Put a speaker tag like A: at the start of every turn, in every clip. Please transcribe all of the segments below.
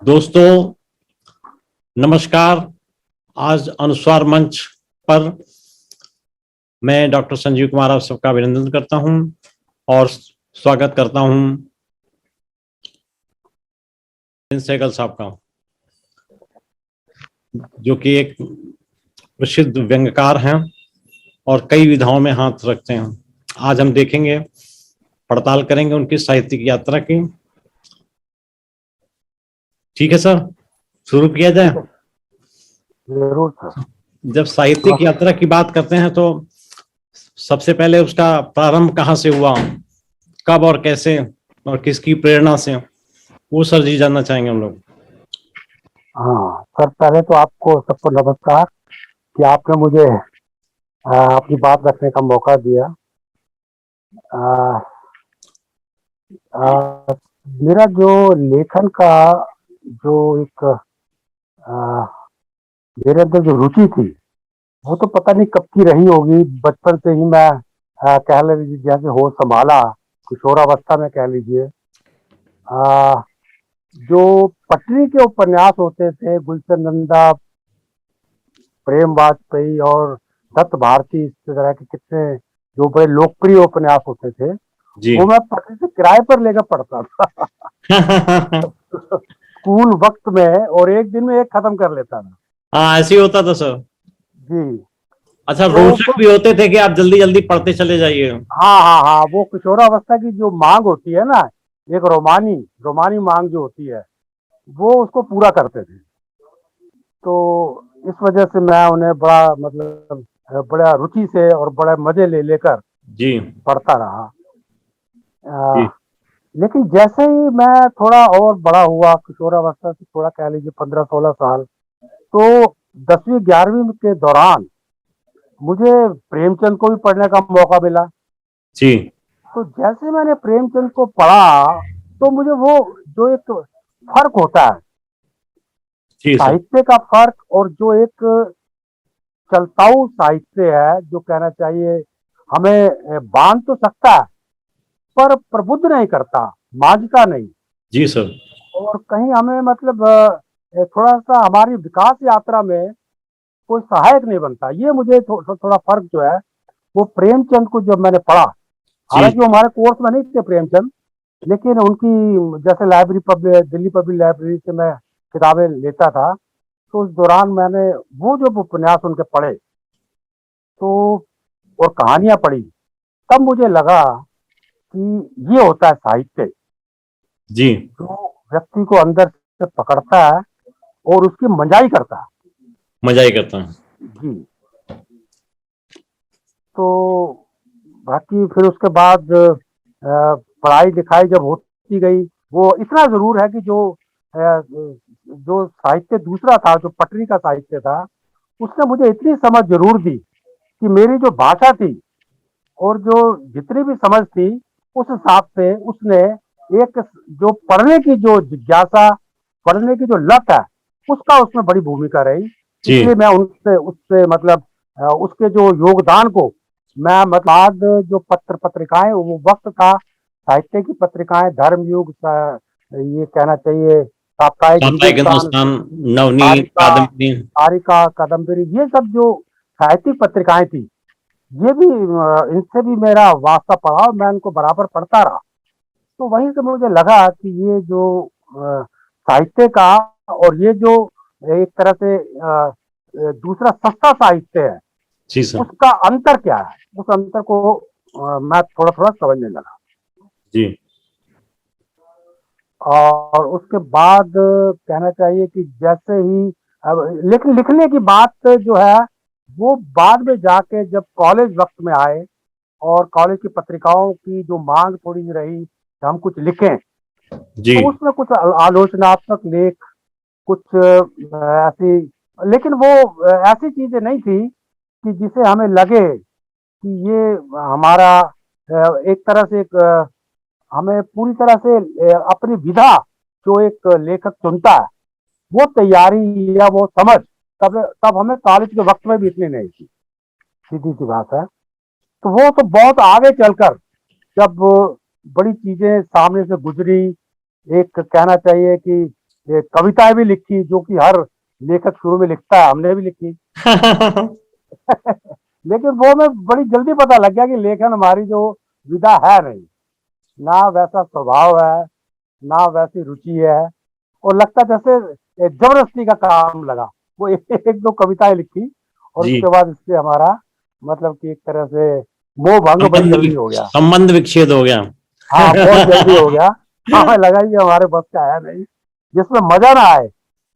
A: दोस्तों नमस्कार। आज अनुस्वार मंच पर मैं डॉक्टर संजीव कुमार आप सबका अभिनंदन करता हूं और स्वागत करता हूं सहगल साहब का, जो कि एक प्रसिद्ध व्यंग्यकार हैं और कई विधाओं में हाथ रखते हैं। आज हम देखेंगे, पड़ताल करेंगे उनकी साहित्यिक यात्रा की। ठीक है सर, शुरू किया जाए।
B: जरूर सर।
A: जब साहित्यिक यात्रा की बात करते हैं तो सबसे पहले उसका प्रारंभ कहाँ से हुआ, कब और कैसे और किसकी प्रेरणा से, वो सर जी जानना चाहेंगे हम लोग।
B: हाँ सर, पहले तो आपको सबको नमस्कार कि आपने मुझे अपनी बात रखने का मौका दिया। आ, आ, मेरा जो लेखन का जो एक मेरे अंदर जो रुचि थी, वो तो पता नहीं कब की रही होगी। बचपन से ही मैं कह लीजिए, जैसे होश संभाला, किशोरावस्था में कह लीजिए। आ, जो पटरी के उपन्यास होते थे, गुलशन नंदा, प्रेम वाजपेयी और दत्त भारती, इस तरह के कितने जो बड़े लोकप्रिय उपन्यास होते थे,
A: जी।
B: वो मैं पटरी से किराए पर लेकर पढ़ता था स्कूल वक्त में, और एक दिन में एक खत्म कर लेता था।
A: हाँ, ऐसे ही होता था सर।
B: जी।
A: अच्छा,
B: तो
A: रोचक भी होते थे कि आप जल्दी जल्दी पढ़ते चले जाइए।
B: हाँ हाँ हाँ, वो किशोरावस्था की जो मांग होती है ना, एक रोमानी रोमानी मांग जो होती है, वो उसको पूरा करते थे। तो इस वजह से मैं उन्हें बड़ा मतलब बड़ा रुचि से और बड़े मजे ले लेकर
A: जी
B: पढ़ता रहा।
A: जी।
B: लेकिन जैसे ही मैं थोड़ा और बड़ा हुआ, किशोरावस्था से थोड़ा कह लीजिए 15-16 साल, तो 10वीं 11वीं के दौरान मुझे प्रेमचंद को भी पढ़ने का मौका मिला।
A: जी
B: तो जैसे मैंने प्रेमचंद को पढ़ा, तो मुझे वो जो एक फर्क होता है,
A: जी सर।
B: साहित्य का फर्क, और जो एक चलताऊ साहित्य है, जो कहना चाहिए हमें बांध तो सकता है पर प्रबुद्ध नहीं करता, मांझता नहीं,
A: जी सर।
B: और कहीं हमें मतलब थोड़ा सा हमारी विकास यात्रा में कोई सहायक नहीं बनता। ये मुझे थोड़ा फर्क जो है, वो प्रेमचंद को जब मैंने पढ़ा,
A: जी
B: हालांकि वो हमारे कोर्स में नहीं थे प्रेमचंद, लेकिन उनकी जैसे library public Delhi public library से मैं किताबें लेता था, तो उस दौरान मैंने वो जो उपन्यास उनके पढ़े, तो और कहानियां पढ़ी, तब मुझे लगा कि ये होता है साहित्य,
A: जी।
B: जो व्यक्ति को अंदर से पकड़ता है और उसकी मंजाई करता है।
A: मजा ही करता हूँ।
B: जी। तो बाकी फिर उसके बाद पढ़ाई लिखाई जब होती गई, वो इतना जरूर है कि जो साहित्य दूसरा था, जो पटरी का साहित्य था, उसने मुझे इतनी समझ जरूर दी कि मेरी जो भाषा थी और जो जितनी भी समझ थी, उस हिसाब से उसने एक जो पढ़ने की जो जिज्ञासा, पढ़ने की जो लत है, उसका उसमें बड़ी भूमिका रही।
A: जी
B: इसलिए मैं उनसे उससे मतलब उसके जो योगदान को मैं मतलब आज जो पत्र पत्रिकाएं, वो वक्त था साहित्य की पत्रिकाएं, धर्मयुग, ये कहना चाहिए साप्ताहिक
A: साप्ताहिक
B: हिंदुस्तान,
A: हिंदुस्तान, नवनीत,
B: तारिका
A: कादम्बरी।
B: तारिका कादम्बरी, ये सब जो साहित्यिक पत्रिकाएं थी, ये भी इनसे भी मेरा वास्ता पड़ा और मैं इनको बराबर पढ़ता रहा। तो वहीं से मुझे लगा कि ये जो साहित्य का और ये जो एक तरह से दूसरा सस्ता साहित्य है,
A: जी सर।
B: उसका अंतर क्या है, उस अंतर को मैं थोड़ा थोड़ा समझने लगा।
A: जी
B: और उसके बाद कहना चाहिए कि जैसे ही अब लिखने की बात जो है, वो बाद में जाके जब कॉलेज वक्त में आए और कॉलेज की पत्रिकाओं की जो मांग थोड़ी सी रही कि हम कुछ लिखें,
A: जी
B: तो उसमें कुछ आलोचनात्मक लेख, कुछ ऐसी, लेकिन वो ऐसी चीजें नहीं थी कि जिसे हमें लगे कि ये हमारा एक तरह से एक हमें पूरी तरह से अपनी विधा जो एक लेखक चुनता है, वो तैयारी या वो समझ तब तब हमें कॉलेज के वक्त में भी इतनी नहीं थी, सीधी सी बात है। तो वो तो बहुत आगे चलकर जब बड़ी चीजें सामने से गुजरी, एक कहना चाहिए कि ये कविताएं भी लिखी, जो कि हर लेखक शुरू में लिखता है, हमने भी लिखी। लेकिन वो मैं बड़ी जल्दी पता लग गया कि लेखन हमारी जो विधा है नहीं, ना वैसा स्वभाव है, ना वैसी रुचि है, और लगता जैसे जबरदस्ती का काम लगा। वो एक दो कविताएं लिखी और
A: जी।
B: उसके बाद इससे हमारा मतलब कि एक तरह से मोह भंग बड़ी जल्दी हो गया।
A: संबंध विच्छेद हो गया।
B: हाँ, बहुत जल्दी हो गया। हमें लगा ये हमारे बस का है नहीं, जिसमें मजा ना आए।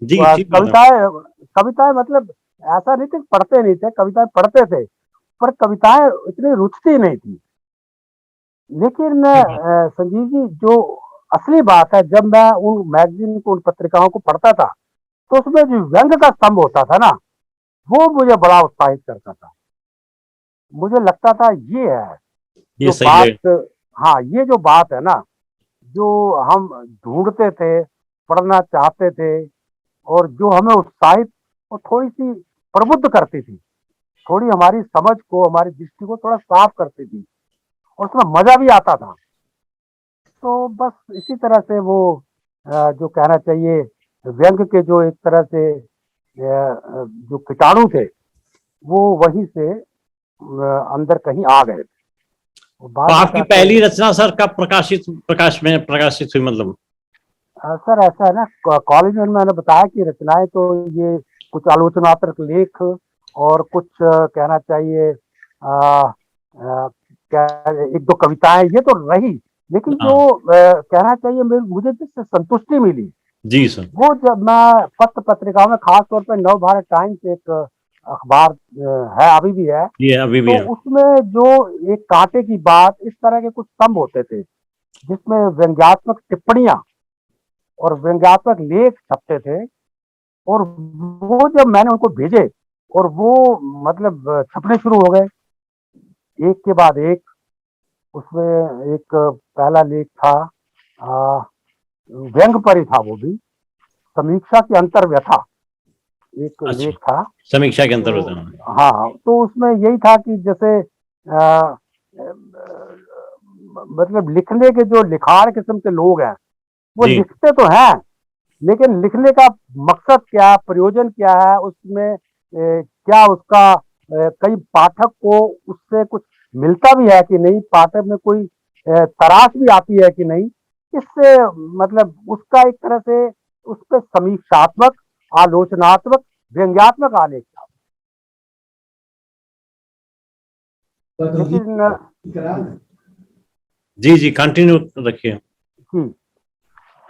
A: जी, ठीक बात है।
B: कविताएं कविताएं मतलब ऐसा नहीं थे पढ़ते नहीं थे, कविताएं पढ़ते थे, पर कविताएं इतनी रुचती नहीं थी। लेकिन संजीव जी, जो असली बात है, जब मैं उन मैगजीन को, उन पत्रिकाओं को पढ़ता था, तो उसमें जो व्यंग का स्तंभ होता था ना, वो मुझे बड़ा उत्साहित करता था। मुझे लगता था ये है
A: ये
B: जो
A: सही है।
B: बात, हाँ, ये जो बात है ना, जो हम ढूंढते थे, पढ़ना चाहते थे, और जो हमें उत्साहित और थोड़ी सी प्रबुद्ध करती थी, थोड़ी हमारी समझ को, हमारी दृष्टि को थोड़ा साफ करती थी, और उसमें मजा भी आता था। तो बस इसी तरह से वो जो कहना चाहिए, व्यंग के जो एक तरह से जो कीटाणु थे, वो वहीं से अंदर कहीं आ गए थे। वो
A: तो
B: बाद में
A: आपकी
B: जाके
A: पहली रचना सर कब प्रकाशित हुई, मतलब?
B: सर ऐसा है ना, कॉलेज में मैंने बताया कि रचनाएं तो ये कुछ आलोचनात्मक लेख और कुछ कहना चाहिए क्या, एक दो कविताएं, ये तो रही। लेकिन जो
A: हाँ।
B: कहना चाहिए मुझे जिससे संतुष्टि मिली,
A: जी सर।
B: वो जब मैं पत्र पत्रिकाओं में, खास तौर पर नव भारत टाइम्स एक अखबार है, अभी भी है,
A: ये अभी भी
B: तो
A: है।
B: उसमें जो एक कांटे की बात, इस तरह के कुछ स्तंभ होते थे, जिसमें व्यंग्यात्मक टिप्पणियां और व्यंग्यात्मक लेख छपते थे। और वो जब मैंने उनको भेजे, और वो मतलब छपने शुरू हो गए, एक के बाद एक। उसमें एक पहला लेख था, व्यंग पर ही था वो भी, समीक्षा की अंतर्व्यथा एक
A: अच्छा,
B: लेख था।
A: समीक्षा के
B: तो
A: अंतर्गत।
B: हाँ, तो उसमें यही था कि जैसे मतलब लिखने के जो लिखाण किस्म के लोग हैं, वो
A: जी।
B: लिखते तो हैं, लेकिन लिखने का मकसद क्या, प्रयोजन क्या है उसमें, क्या उसका कई पाठक को उससे कुछ मिलता भी है कि नहीं, पाठक में कोई तराश भी आती है कि नहीं, इससे मतलब उसका एक तरह से उस पर समीक्षात्मक, आलोचनात्मक, व्यंग्यात्मक आलेख था। लेकिन
A: जी जी, कंटिन्यू रखिए।
B: जी,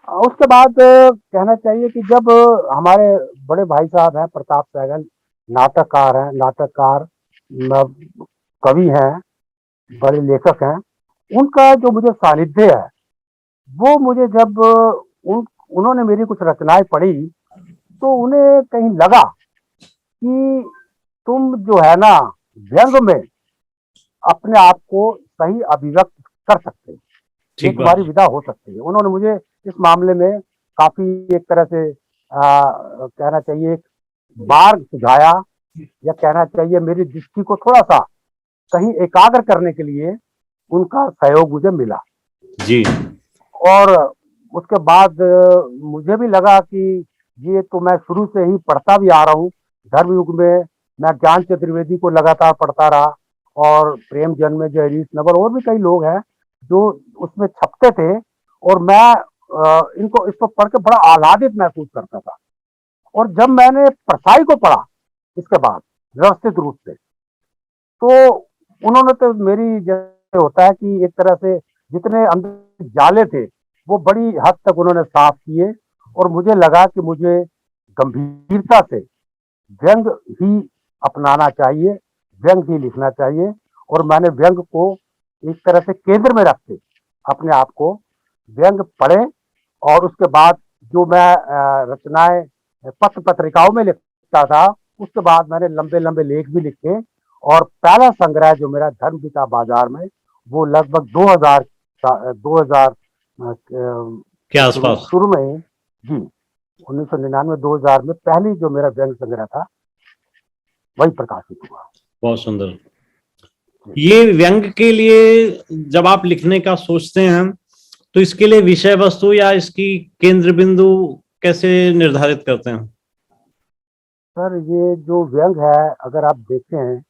B: उसके बाद कहना चाहिए कि जब हमारे बड़े भाई साहब हैं प्रताप सहगल, नाटककार हैं, नाटककार, कवि हैं, बड़े लेखक हैं, उनका जो मुझे सानिध्य है, वो मुझे जब उन्होंने मेरी कुछ रचनाएं पढ़ी, तो उन्हें कहीं लगा कि तुम जो है ना, व्यंग में अपने आप को सही अभिव्यक्त कर सकते हो, ये
A: ठीक बात
B: तुम्हारी
A: है।
B: विधा हो सकती है। उन्होंने मुझे इस मामले में काफी एक तरह से कहना चाहिए एक मार्ग सुझाया, या कहना चाहिए मेरी दृष्टि को थोड़ा सा कहीं एकाग्र करने के लिए उनका सहयोग मुझे मिला।
A: जी।
B: और उसके बाद मुझे भी लगा कि ये तो मैं शुरू से ही पढ़ता भी आ रहा हूँ। धर्म युग में मैं ज्ञान चतुर्वेदी को लगातार पढ़ता रहा, और प्रेम जन्मे, जयरीश नवल, और भी कई लोग हैं जो उसमें छपते थे, और मैं इसको पढ़ के बड़ा आह्लादित महसूस करता था। और जब मैंने परसाई को पढ़ा इसके बाद व्यवस्थित रूप से, तो उन्होंने तो मेरी, जैसे होता है कि एक तरह से जितने अंदर जाले थे, वो बड़ी हद तक उन्होंने साफ किए, और मुझे लगा कि मुझे गंभीरता से व्यंग ही अपनाना चाहिए, व्यंग ही लिखना चाहिए। और मैंने व्यंग को एक तरह से केंद्र में रख के अपने आप को व्यंग पढ़े, और उसके बाद जो मैं रचनाएं पत्र पत्रिकाओं में लिखता था, उसके बाद मैंने लंबे लंबे लेख भी लिखे। और पहला संग्रह जो मेरा धर्म पिता बाजार में, वो लगभग 2000
A: के
B: के शुरू
A: आसपास।
B: शुरू में, जी, 1999-2000 में पहली जो मेरा व्यंग संग्रह था, वही प्रकाशित हुआ।
A: बहुत सुंदर। ये व्यंग के लिए जब आप लिखने का सोचते हैं, तो इसके लिए विषय वस्तु या इसकी केंद्र बिंदु कैसे निर्धारित करते हैं?
B: सर ये जो व्यंग है, अगर आप देखें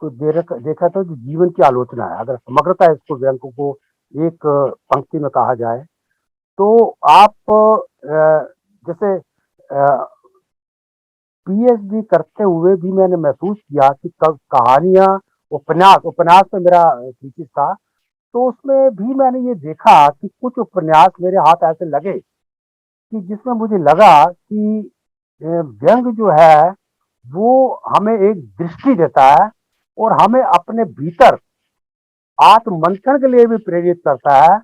B: तो देखा तो जो जीवन की आलोचना है, अगर समग्रता इसको व्यंग को एक पंक्ति में कहा जाए तो आप जैसे पीएचडी करते हुए भी मैंने महसूस किया कि कहानियां, उपन्यास उपन्यास में मेरा थीसिस था, तो उसमें भी मैंने ये देखा कि कुछ उपन्यास मेरे हाथ ऐसे लगे कि जिसमें मुझे लगा कि व्यंग जो है वो हमें एक दृष्टि देता है और हमें अपने भीतर आत्ममंथन के लिए भी प्रेरित करता है।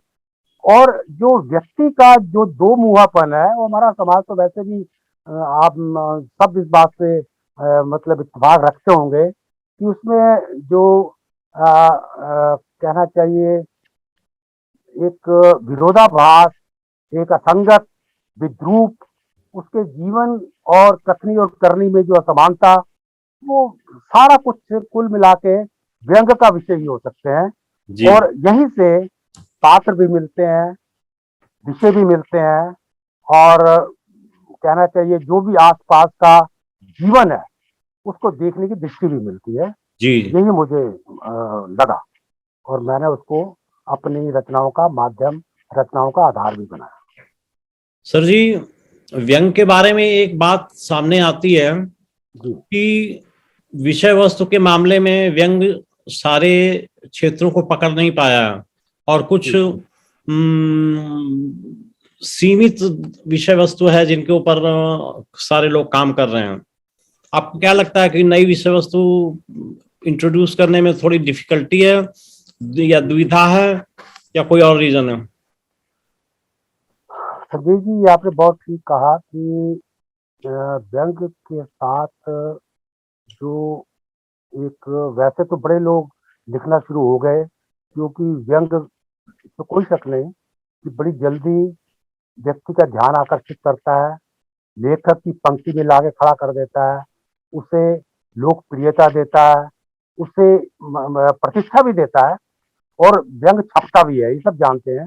B: और जो व्यक्ति का जो दो मुहापन है, वो हमारा समाज तो वैसे भी आप सब इस बात से मतलब इत्तेफाक रखते होंगे कि उसमें जो कहना चाहिए एक विरोधाभास, एक असंगत, विद्रूप, उसके जीवन और कथनी और करनी में जो असमानता, वो सारा कुछ कुल मिला के व्यंग का विषय ही हो सकते हैं।
A: जी
B: और यहीं से पात्र भी मिलते हैं, विषय भी मिलते हैं, और कहना चाहिए जो भी आसपास का जीवन है उसको देखने की दृष्टि भी मिलती है।
A: जी
B: यही मुझे लगा और मैंने उसको अपनी रचनाओं का माध्यम, रचनाओं का आधार भी बनाया।
A: सर जी, व्यंग के बारे में एक बात सामने आती है
B: जी
A: कि विषय वस्तु के मामले में व्यंग सारे क्षेत्रों को पकड़ नहीं पाया और कुछ
B: जी
A: सीमित विषय वस्तु है जिनके ऊपर सारे लोग काम कर रहे हैं। आपको क्या लगता है कि नई विषय वस्तु इंट्रोड्यूस करने में थोड़ी डिफिकल्टी है या दुविधा है या कोई और रीजन है?
B: संजय जी, ये आपने बहुत ठीक कहा कि व्यंग के साथ जो एक, वैसे तो बड़े लोग लिखना शुरू हो गए क्योंकि व्यंग तो कोई शक नहीं कि बड़ी जल्दी व्यक्ति का ध्यान आकर्षित करता है, लेखक की पंक्ति में लाके खड़ा कर देता है, उसे लोकप्रियता देता है, उसे प्रतिष्ठा भी देता है और व्यंग छपता भी है, ये सब जानते हैं।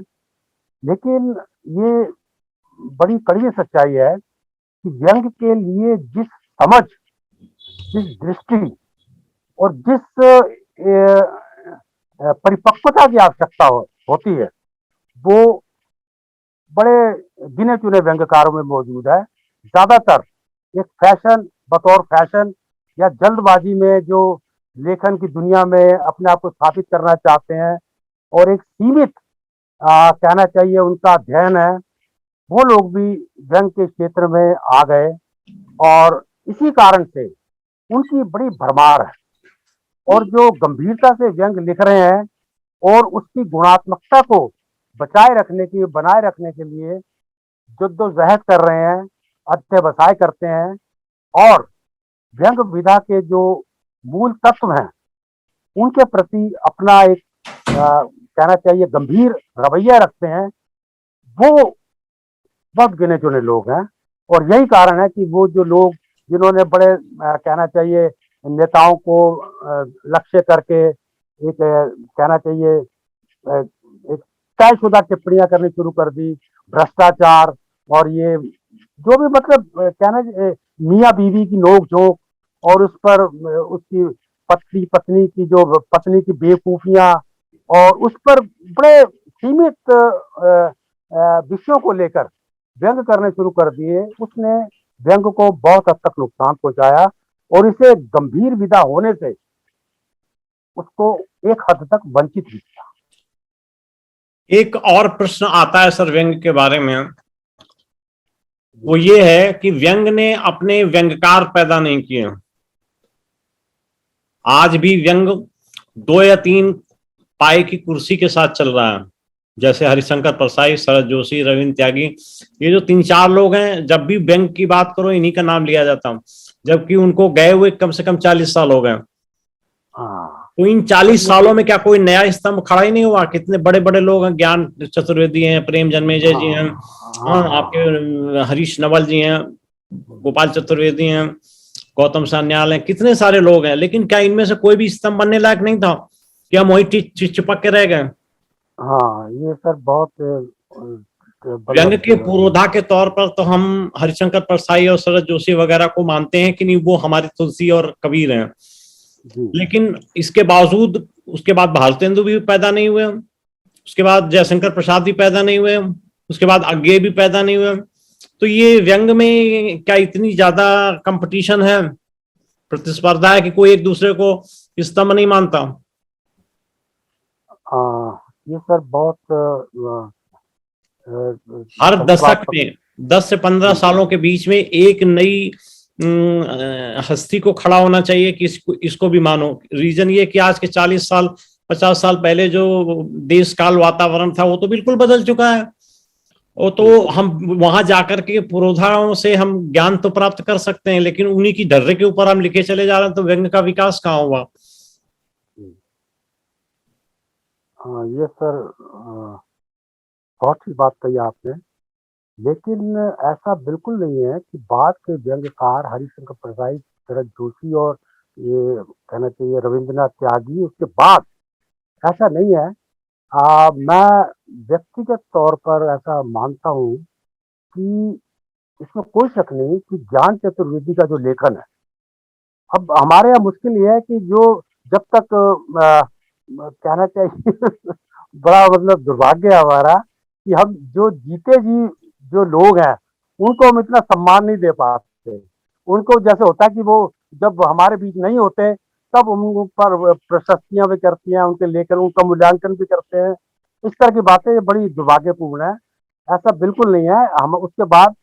B: लेकिन ये बड़ी कड़वी सच्चाई है कि व्यंग के लिए जिस समझ, जिस दृष्टि और जिस परिपक्वता की आवश्यकता होती है, वो बड़े गिने चुने व्यंग्यकारों में मौजूद है। ज्यादातर एक फैशन, बतौर फैशन या जल्दबाजी में जो लेखन की दुनिया में अपने आप को स्थापित करना चाहते हैं और एक सीमित कहना चाहिए उनका अध्ययन है, वो लोग भी व्यंग के क्षेत्र में आ गए और इसी कारण से उनकी बड़ी भरमार है। और जो गंभीरता से व्यंग लिख रहे हैं और उसकी गुणात्मकता को बचाए रखने के, बनाए रखने के लिए जद्दोजहद कर रहे हैं, अध्यवसाय करते हैं और व्यंग विधा के जो मूल तत्व हैं उनके प्रति अपना एक कहना चाहिए गंभीर रवैया रखते हैं, वो बहुत गिने चुने लोग हैं। और यही कारण है कि वो जो लोग जिन्होंने बड़े कहना चाहिए नेताओं को लक्ष्य करके एक कहना चाहिए एक तयशुदा टिप्पणियां करनी शुरू कर दी, भ्रष्टाचार और ये जो भी मतलब कहना मियाँ बीवी की नोक झोंक और उस पर उसकी पत्नी की बेवकूफियां और उस पर बड़े सीमित विषयों को लेकर व्यंग करने शुरू कर दिए, उसने व्यंग को बहुत हद तक नुकसान पहुंचाया और इसे गंभीर विधा होने से उसको एक हद तक वंचित भी किया।
A: एक और प्रश्न आता है सर व्यंग के बारे में, वो ये है कि व्यंग ने अपने व्यंगकार पैदा नहीं किए। आज भी व्यंग 2 या 3 पाई की कुर्सी के साथ चल रहा है, जैसे हरिशंकर परसाई, शरद जोशी, रविंद्र त्यागी, ये जो 3-4 लोग हैं, जब भी व्यंग की बात करो इन्हीं का नाम लिया जाता है, जबकि उनको गए हुए कम से कम 40 साल हो गए। तो इन 40 सालों में क्या कोई नया स्तंभ खड़ा ही नहीं हुआ? कितने बड़े बड़े लोग हैं, ज्ञान चतुर्वेदी हैं, प्रेम जन्मेजय जी हैं, आपके हरीश नवल जी हैं, गोपाल चतुर्वेदी हैं, गौतम सान्याल हैं, कितने सारे लोग हैं, लेकिन क्या इनमें से कोई भी स्तंभ बनने लायक नहीं था कि हम वही चिपक के रह गए?
B: हाँ, ये सर बहुत
A: व्यंग के पुरोधा के तौर पर तो हम हरिशंकर परसाई और शरद जोशी वगैरह को मानते हैं कि नहीं, वो हमारे तुलसी और कबीर हैं।
B: जी
A: लेकिन इसके बावजूद उसके बाद भारतेंदु भी पैदा नहीं हुए, उसके बाद जयशंकर प्रसाद भी पैदा नहीं हुए, उसके बाद अज्ञेय भी पैदा नहीं हुए। तो ये व्यंग में क्या इतनी ज्यादा कंपटीशन है, प्रतिस्पर्धा है कि कोई एक दूसरे को स्तंभ नहीं मानता?
B: ये सर बहुत
A: हर
B: सही
A: दशक
B: बात।
A: में 10 से 15
B: जी
A: सालों के बीच में एक नई हस्ती को खड़ा होना चाहिए कि इसको भी मानो। रीजन ये कि आज के 40 साल 50 साल पहले जो देश काल वातावरण था वो तो बिल्कुल बदल चुका है। वो तो हम वहां जाकर के पुरोधाओं से हम ज्ञान तो प्राप्त कर सकते हैं, लेकिन उन्हीं की ढर्रे के ऊपर हम लिखे चले जा रहे हैं, तो व्यंग का विकास कहाँ हुआ?
B: ये सर बहुत ही बात कही आपने, लेकिन ऐसा बिल्कुल नहीं है कि बाद के व्यंग्यकार हरिशंकर प्रसाई, शरद जोशी और ये कहना चाहिए रविंद्रनाथ त्यागी, उसके बाद ऐसा नहीं है। मैं व्यक्तिगत तौर पर ऐसा मानता हूँ कि इसमें कोई शक नहीं कि ज्ञान चतुर्वेदी का जो लेखन है, अब हमारे यहाँ मुश्किल ये है कि जो जब तक कहना चाहिए बड़ा मतलब दुर्भाग्य है हमारा कि हम जो जीते जी जो लोग हैं उनको हम इतना सम्मान नहीं दे पाते। उनको जैसे होता है कि वो जब हमारे बीच नहीं होते तब उन पर प्रशस्तियां भी करती हैं, उनके लेकर उनका मूल्यांकन भी करते हैं। इस तरह की बातें ये बड़ी दुर्भाग्यपूर्ण है। ऐसा बिल्कुल नहीं है। हम उसके बाद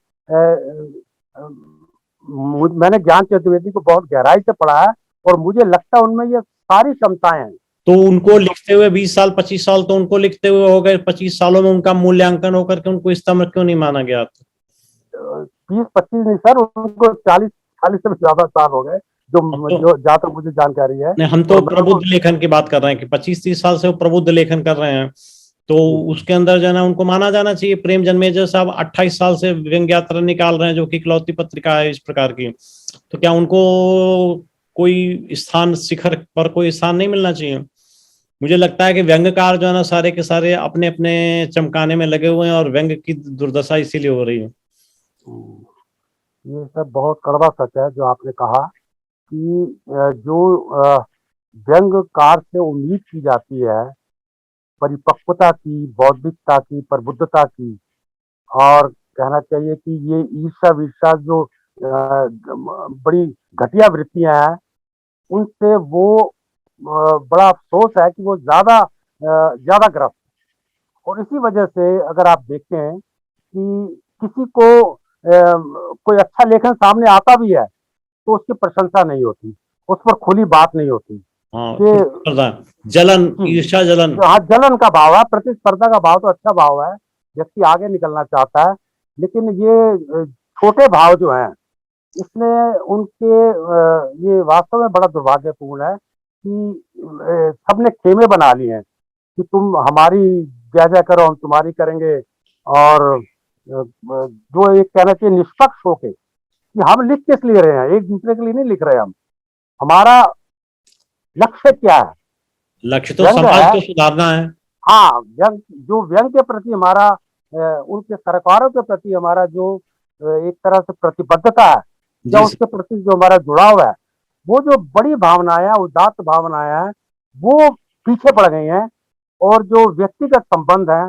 B: मैंने ज्ञान चतुर्वेदी को बहुत गहराई से पढ़ा है और मुझे लगता है उनमें ये सारी क्षमताएं हैं।
A: तो उनको लिखते हुए 20 साल 25 साल तो उनको लिखते हुए हो गए, 25 सालों में उनका मूल्यांकन होकर के उनको स्तंभ क्यों नहीं माना गया?
B: 20-25 नहीं सर, उनको 40 से भी ज्यादा साल हो गए,
A: अब
B: जो जहाँ तक मुझे जानकारी है।
A: नहीं, हम तो
B: और मैं
A: प्रबुद्ध लेखन की बात कर रहे हैं कि 25-30 साल से वो प्रबुद्ध लेखन कर रहे हैं, तो उसके अंदर जो है ना उनको माना जाना चाहिए। प्रेम जन्मेजय साहब 28 साल से व्यंग्य यात्रा निकाल रहे हैं, जो कि इकलौती पत्रिका है इस प्रकार की। तो क्या उनको कोई स्थान, शिखर पर कोई स्थान नहीं मिलना चाहिए? मुझे लगता है कि व्यंग्यकार जो है ना सारे के सारे अपने अपने चमकाने में लगे हुए हैं, और व्यंग की दुर्दशा इसीलिए हो रही है।
B: ये सब बहुत कड़वा सच है जो आपने कहा कि जो व्यंग्यकार से उम्मीद की जाती है परिपक्वता की, बौद्धिकता की, प्रबुद्धता की, और कहना चाहिए कि ये ईर्ष्या विर्ष्या जो बड़ी घटिया वृत्तियां हैं, उनसे वो बड़ा अफसोस है कि वो ज्यादा ग्रस्त। और इसी वजह से अगर आप देखें कि किसी को कोई अच्छा लेखन सामने आता भी है तो उसकी प्रशंसा नहीं होती, उस पर खुली बात नहीं होती
A: हाँ,
B: कि
A: प्रतिस्पर्धा, जलन,
B: जी,
A: ईर्ष्या, जलन।
B: हाँ, जलन का भाव है, प्रतिस्पर्धा का भाव तो अच्छा भाव है, व्यक्ति आगे निकलना चाहता है। लेकिन ये छोटे भाव जो हैं, इसमें उनके ये वास्तव में बड़ा दुर्भाग्यपूर्ण है कि सबने खेमे बना लिए हैं कि तुम हमारी जय जय करो, हम तुम्हारी करेंगे। और जो एक कहना चाहिए निष्पक्ष होके कि हम लिख किस लिए रहे हैं, एक दूसरे के लिए नहीं लिख रहे हम, हमारा लक्ष्य क्या है,
A: लक्ष्य तो
B: व्यंग
A: समाज
B: है।
A: को सुधारना है।
B: हाँ, व्यंग, जो व्यंग के प्रति हमारा उनके सरकारों के प्रति हमारा जो एक तरह से प्रतिबद्धता है या
A: जी सर।
B: उसके प्रति जो हमारा जुड़ाव है, वो जो बड़ी भावनाएं हैं, उदात्त भावनाएं हैं, वो पीछे पड़ गई हैं। और जो व्यक्तिगत संबंध है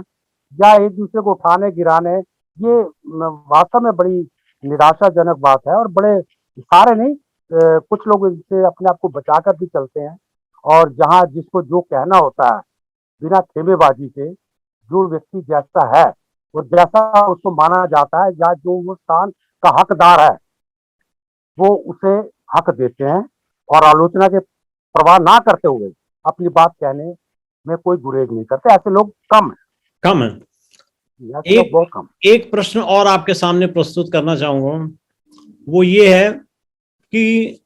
B: या एक दूसरे को उठाने गिराने, ये वास्तव में बड़ी निराशाजनक बात है। और बड़े सारे नहीं, कुछ लोग इनसे अपने आप को बचाकर भी चलते हैं। और जहाँ जिसको जो कहना होता है बिना खेमेबाजी के, जो व्यक्ति जैसा है और जैसा उसको माना जाता है या जो वो स्थान का हकदार है, वो उसे हक देते हैं और आलोचना के परवाह ना करते हुए अपनी बात कहने में कोई गुरेज नहीं करते। ऐसे लोग कम है,
A: कम है।
B: ऐसे लोग
A: एक
B: बहुत कम।
A: एक प्रश्न और आपके सामने प्रस्तुत करना चाहूंगा, वो ये है कि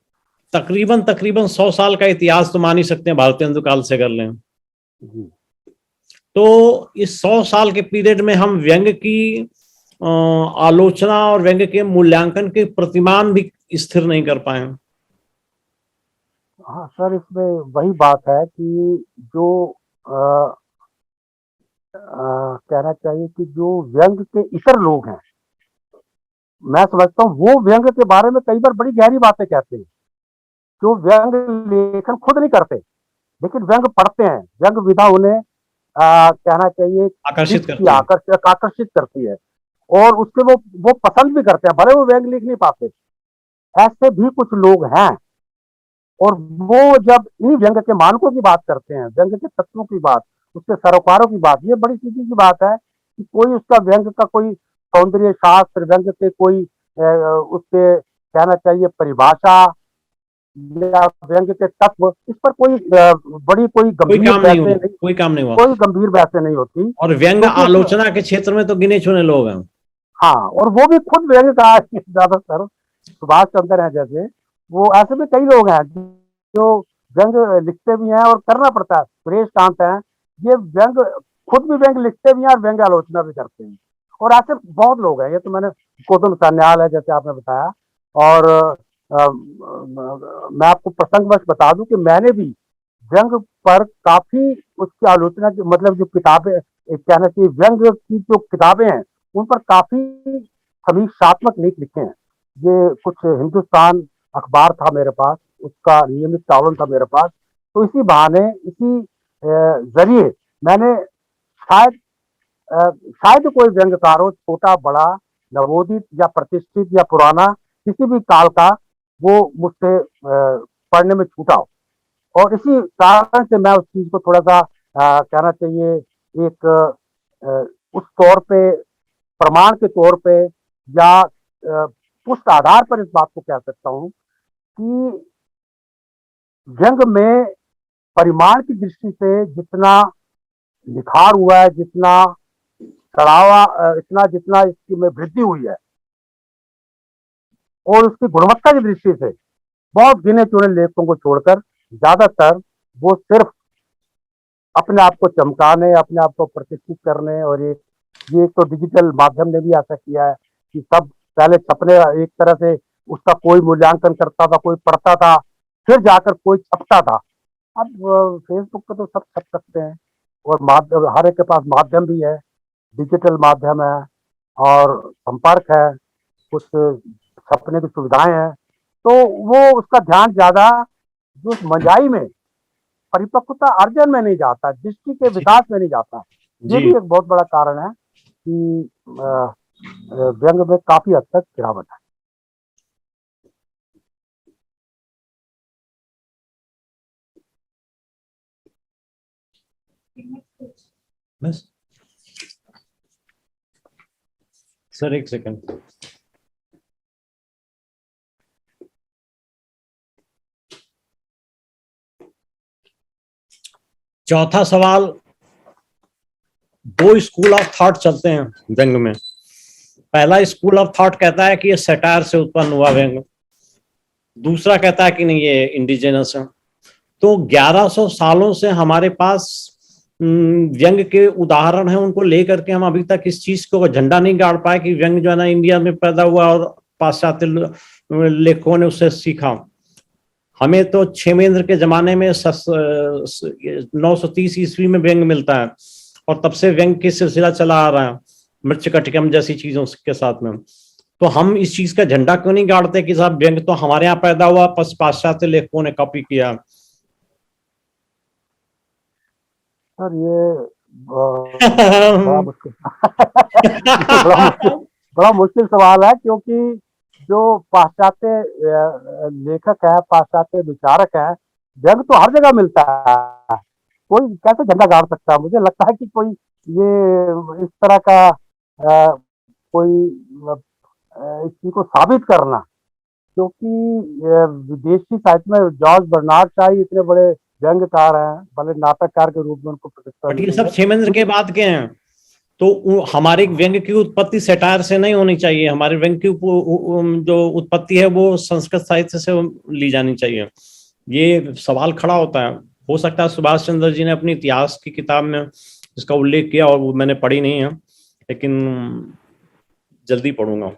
A: तकरीबन तकरीबन 100 साल का इतिहास तो मान ही सकते हैं भारतेंदु काल से कर लें,
B: जी
A: तो इस 100 साल के पीरियड में हम व्यंग की आलोचना और व्यंग के मूल्यांकन के प्रतिमान भी स्थिर नहीं कर पाए।
B: हाँ सर, इसमें वही बात है कि जो कहना चाहिए कि जो व्यंग के इतर लोग हैं, मैं समझता हूँ वो व्यंग के बारे में कई बार बड़ी गहरी बातें कहते हैं, जो व्यंग लेखन खुद नहीं करते, लेकिन व्यंग पढ़ते हैं। व्यंग विधा उन्हें कहना चाहिए
A: आकर्षित
B: खींचती
A: करती है।
B: आकर्षित करती है, और उससे वो पसंद भी करते हैं, भले वो व्यंग लिख नहीं पाते। ऐसे भी कुछ लोग हैं, और वो जब इन व्यंग के मानकों की बात करते हैं, व्यंग के तत्वों की बात, उसके सरोकारों की बात, ये बड़ी सीधी सी बात है कि कोई उसका व्यंग का कोई सौंदर्य शास्त्र, व्यंग के कोई उसके कहना चाहिए परिभाषा या व्यंग के तत्व, इस पर कोई बड़ी कोई
A: कोई
B: गंभीर
A: काम नहीं
B: बहसें
A: हुआ,
B: नहीं,
A: कोई काम नहीं हुआ।
B: कोई गंभीर बहसें नहीं होती,
A: और व्यंग
B: क्योंकि उसमें
A: आलोचना के क्षेत्र में तो गिने चुने लोग हैं।
B: हाँ, और वो भी खुद व्यंग का ज्यादातर सुभाष चंद्र है जैसे, वो ऐसे भी कई लोग हैं जो व्यंग लिखते भी हैं और करना पड़ता है। सुरेश कांत है, ये व्यंग खुद भी व्यंग लिखते भी हैं और व्यंग आलोचना भी करते हैं, और ऐसे बहुत लोग हैं। ये तो मैंने गौतम सान्याल है जैसे आपने बताया, और मैं आपको प्रसंगवश बता दूं कि मैंने भी व्यंग पर काफी उसकी आलोचना की, मतलब जो किताबें, एक कहना चाहिए व्यंग की जो किताबें हैं, उन पर काफी समीक्षात्मक लेख लिखे हैं। ये कुछ हिंदुस्तान अखबार था मेरे पास, उसका नियमित चावलन था मेरे पास, तो इसी बहाने, इसी जरिए मैंने शायद शायद कोई व्यंग्यकार हो, छोटा बड़ा, नवोदित या प्रतिष्ठित या पुराना, किसी भी काल का, वो मुझसे पढ़ने में छूटा हो, और इसी कारण से मैं उस चीज को थोड़ा सा कहना चाहिए एक उस तौर पे, प्रमाण के तौर पे, या पुष्ट आधार पर इस बात को कह सकता हूँ कि व्यंग में परिमाण की दृष्टि से जितना निखार हुआ है, जितना चढ़ावा, इतना जितना इसकी में वृद्धि हुई है, और उसकी गुणवत्ता की दृष्टि से बहुत गिने चुने लेखकों को छोड़कर ज्यादातर वो सिर्फ अपने आप को चमकाने, अपने आप को प्रतिष्ठित करने, और ये तो डिजिटल माध्यम ने भी ऐसा किया है कि सब पहले छपने, एक तरह से उसका कोई मूल्यांकन करता था, कोई पढ़ता था, फिर जाकर कोई छपता था। अब फेसबुक पे तो सब छप सकते हैं, और माध्यम, हर एक के पास माध्यम भी है, डिजिटल माध्यम है, और संपर्क है, कुछ छपने की सुविधाएं हैं, तो वो उसका ध्यान ज्यादा जो मंजाई में, परिपक्वता अर्जन में नहीं जाता, दृष्टि के
A: जी
B: विकास में नहीं जाता। ये
A: जी।
B: भी एक बहुत बड़ा कारण है कि व्यंग में काफी हद तक गिरावट है।
A: बस सर, एक सेकंड। चौथा सवाल, दो स्कूल ऑफ थॉट चलते हैं व्यंग में। पहला स्कूल ऑफ थॉट कहता है कि ये सटायर से उत्पन्न हुआ व्यंग। दूसरा कहता है कि नहीं, ये इंडिजिनस है। तो 1100 सालों से हमारे पास व्यंग के उदाहरण हैं, उनको लेकर के हम अभी तक इस चीज को झंडा नहीं गाड़ पाए कि व्यंग जो है ना इंडिया में पैदा हुआ और पाश्चात्य लेखकों ने उससे सीखा। हमें तो क्षेमेंद्र के जमाने में 930 ईस्वी में व्यंग मिलता है, और तब से व्यंग की सिलसिला चला आ रहा है मृच्छकटिकम जैसी चीजों के साथ में। तो हम इस चीज का झंडा क्यों नहीं गाड़ते कि साहब व्यंग तो हमारे यहाँ पैदा हुआ, पाश्चात्य लेखकों ने कॉपी किया।
B: सर ये बड़ा मुश्किल बड़ा मुश्किल सवाल है, क्योंकि जो पाश्चात्य लेखक है, पाश्चात्य विचारक है, व्यंग तो हर जगह मिलता है, कोई कैसे झंडा गाड़ सकता है? मुझे लगता है कि कोई ये इस तरह का कोई इस चीज को साबित करना, क्योंकि विदेशी साहित्य में जॉर्ज बर्नार्ड शॉ ही इतने बड़े व्यंग्यकार हैं, भले नाटककार के रूप में उनको प्रतिष्ठा
A: बट ये
B: मिली
A: सब
B: है।
A: क्षेमेंद्र के बाद के हैं। तो हमारे व्यंग की उत्पत्ति सटायर से नहीं होनी चाहिए, हमारे व्यंग की जो उत्पत्ति है वो संस्कृत साहित्य से ली जानी चाहिए। ये सवाल खड़ा होता है। हो सकता है सुभाष चंद्र जी ने अपनी इतिहास की किताब में इसका उल्लेख किया, और वो मैंने पढ़ी नहीं है, लेकिन जल्दी पढ़ूंगा।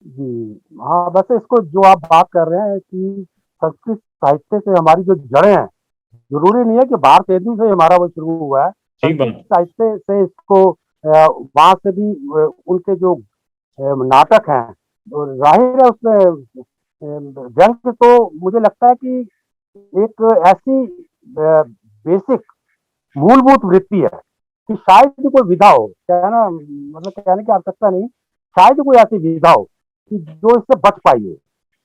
B: जी हाँ, वैसे इसको जो आप बात कर रहे हैं कि संस्कृत साहित्य से हमारी जो जड़ें हैं, जरूरी नहीं है कि भारत हिंदू से हमारा वो शुरू हुआ है।
A: ठीक
B: संस्कृत
A: बात।
B: साहित्य से इसको वहां से भी उनके जो नाटक हैं, तो जाहिर है उसमें व्यंग तो मुझे लगता है कि एक ऐसी बेसिक मूलभूत वृत्ति है कि शायद ही कोई विधा हो, कहना मतलब कहने की आवश्यकता नहीं, शायद ही कोई ऐसी विधा हो कि जो इससे बच पाई हो।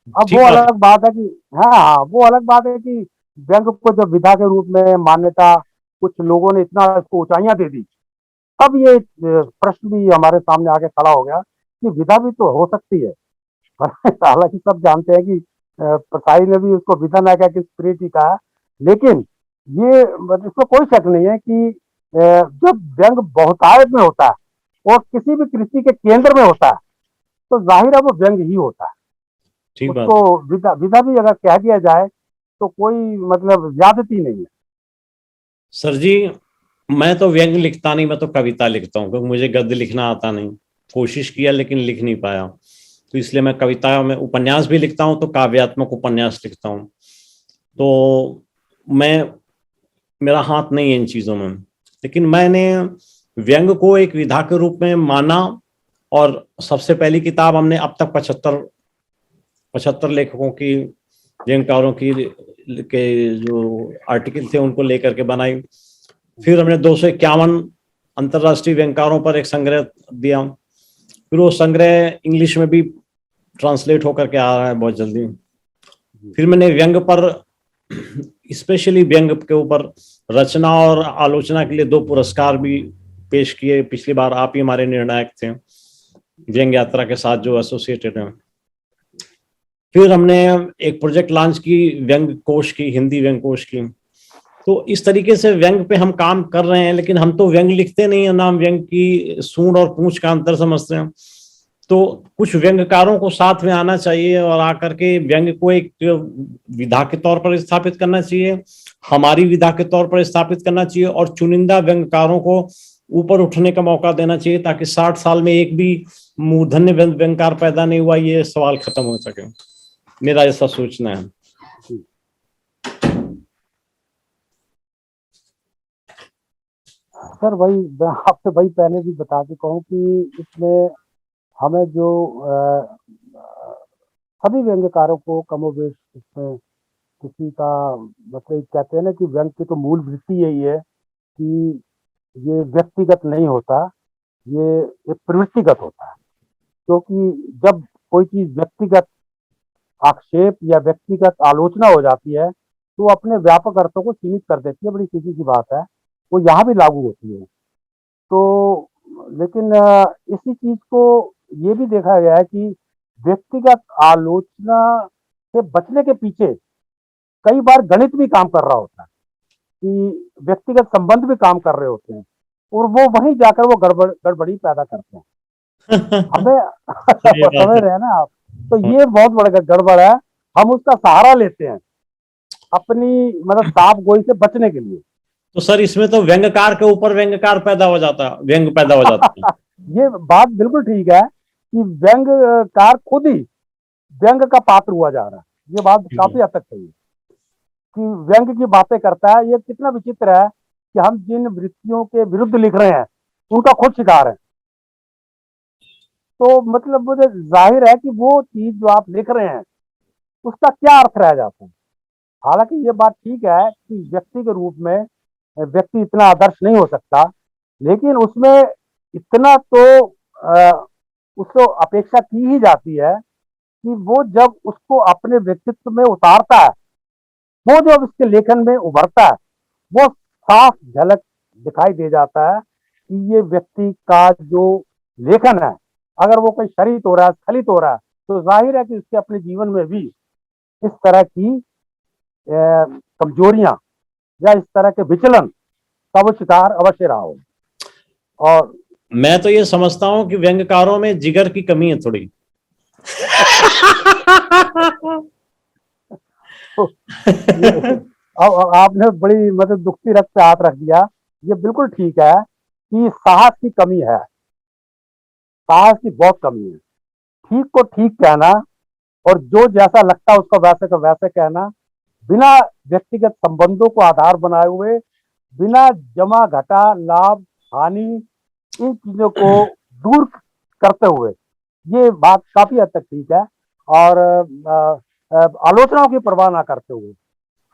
B: अब वो
A: ठीक बात।
B: अलग बात है कि हाँ हाँ, वो अलग बात है कि व्यंग को जब विधा के रूप में मान्यता कुछ लोगों ने इतना इसको ऊंचाइयां दे दी, तब ये प्रश्न भी हमारे सामने आके खड़ा हो गया कि विधा भी तो हो सकती है। हालांकि सब जानते हैं कि प्रसाई ने भी उसको विधा ना कह के स्पिरिट ही कहा, लेकिन ये मतलब इसमें कोई शक नहीं है कि जब व्यंग बहुतायत में होता है और किसी भी कृति के केंद्र में होता है, तो जाहिर है वो व्यंग ही होता है।
A: ठीक बात।
B: उसको विधा विधा भी अगर कह दिया जाए तो कोई मतलब ज्यादती नहीं है।
A: सर जी, मैं तो व्यंग लिखता नहीं, मैं तो कविता लिखता हूँ, क्योंकि मुझे गद्य लिखना आता नहीं। कोशिश किया लेकिन लिख नहीं पाया, तो इसलिए मैं कविता में उपन्यास भी लिखता हूँ, तो काव्यात्मक उपन्यास लिखता हूँ। तो मैं, मेरा हाथ नहीं है इन चीजों में, लेकिन मैंने व्यंग को एक विधा के रूप में माना। और सबसे पहली किताब हमने अब तक 75 लेखकों की, व्यंगकारों की के जो आर्टिकल थे उनको लेकर के बनाई। फिर हमने 251 अंतरराष्ट्रीय व्यंगकारों पर एक संग्रह दिया। फिर वो संग्रह इंग्लिश में भी ट्रांसलेट होकर के आ रहा है बहुत जल्दी। फिर मैंने व्यंग पर, स्पेशली व्यंग के ऊपर रचना और आलोचना के लिए 2 पुरस्कार भी पेश किए। पिछली बार आप ही हमारे निर्णायक थे व्यंग यात्रा के साथ जो एसोसिएटेड हैं। फिर हमने एक प्रोजेक्ट लॉन्च की व्यंग कोश की, हिंदी व्यंग कोश की। तो इस तरीके से व्यंग पे हम काम कर रहे हैं, लेकिन हम तो व्यंग लिखते नहीं है ना, हम व्यंग की सूंड और पूंछ का अंतर समझते हैं। तो कुछ व्यंगकारों को साथ में आना चाहिए और आकर के व्यंग को एक विधा के तौर पर स्थापित करना चाहिए, हमारी विधा के तौर पर स्थापित करना चाहिए, और चुनिंदा व्यंगकारों को ऊपर उठने का मौका देना चाहिए, ताकि 60 साल में एक भी मूर्धन्य व्यंगकार पैदा नहीं हुआ, ये सवाल खत्म हो सके। मेरा ऐसा सोचना है।
B: सर वही मैं आपसे वही पहले भी बता चुका हूँ कि इसमें हमें जो सभी व्यंग्यकारों को कमोबेश इसमें किसी का मतलब कहते हैं ना कि व्यंग की तो मूल वृत्ति यही है कि ये व्यक्तिगत नहीं होता, ये एक प्रवृत्तिगत होता है। क्योंकि जब कोई चीज व्यक्तिगत आक्षेप या व्यक्तिगत आलोचना हो जाती है तो वो अपने व्यापक अर्थों को सीमित कर देती है, बड़ी सीधी सी बात है, वो यहाँ भी लागू होती है। तो लेकिन इसी चीज को ये भी देखा गया है कि व्यक्तिगत आलोचना से बचने के पीछे कई बार गणित भी काम कर रहा होता है, कि व्यक्तिगत संबंध भी काम कर रहे होते हैं, और वो वहीं जाकर वो गड़बड़ी पैदा करते हैं हमें।
A: ये बात
B: समझ
A: है।
B: रहे हैं ना आप? तो
A: हाँ।
B: ये बहुत बड़ा गड़बड़ है। हम उसका सहारा लेते हैं अपनी मतलब दाब गोई से बचने के लिए।
A: तो सर, इसमें तो व्यंगकार के ऊपर व्यंगकार पैदा हो जाता है, व्यंग पैदा हो जाता है।
B: ये बात बिल्कुल ठीक है कि व्यंगकार खुद ही व्यंग का पात्र हुआ जा रहा है। ये बात
A: ठीक है।
B: काफी हद तक सही है कि व्यंग की बातें करता है। ये कितना विचित्र है कि हम जिन वृत्तियों के विरुद्ध लिख रहे हैं उनका खुद शिकार है। तो मतलब मुझे जाहिर है कि वो चीज जो आप लिख रहे हैं उसका क्या अर्थ रह जाता है। हालांकि ये बात ठीक है कि व्यक्ति के रूप में व्यक्ति इतना आदर्श नहीं हो सकता, लेकिन उसमें इतना तो उसको अपेक्षा की ही जाती है कि वो जब उसको अपने व्यक्तित्व में उतारता है, वो जब उसके लेखन में उभरता है, वो साफ झलक दिखाई दे जाता है कि ये व्यक्ति का जो लेखन है, अगर वो कोई शरित हो रहा है, स्खलित हो रहा है, तो जाहिर है कि उसके अपने जीवन में भी इस तरह की कमजोरियां या इस तरह के विचलन का वो शिकार अवश्य रहा हो। और
A: मैं तो ये समझता हूँ कि व्यंगकारों में जिगर की कमी है थोड़ी।
B: तो ये अब आपने बड़ी मतलब दुखती रख पे हाथ रख दिया। ये बिल्कुल ठीक है कि साहस की कमी है, साहस की बहुत कमी है। ठीक को ठीक कहना और जो जैसा लगता है उसको वैसे का वैसे कहना, बिना व्यक्तिगत संबंधों को आधार बनाए हुए बिना जमा घटा लाभ हानि इन चीजों को दूर करते हुए ये बात काफी हद तक ठीक है। और आलोचनाओं की परवाह ना करते हुए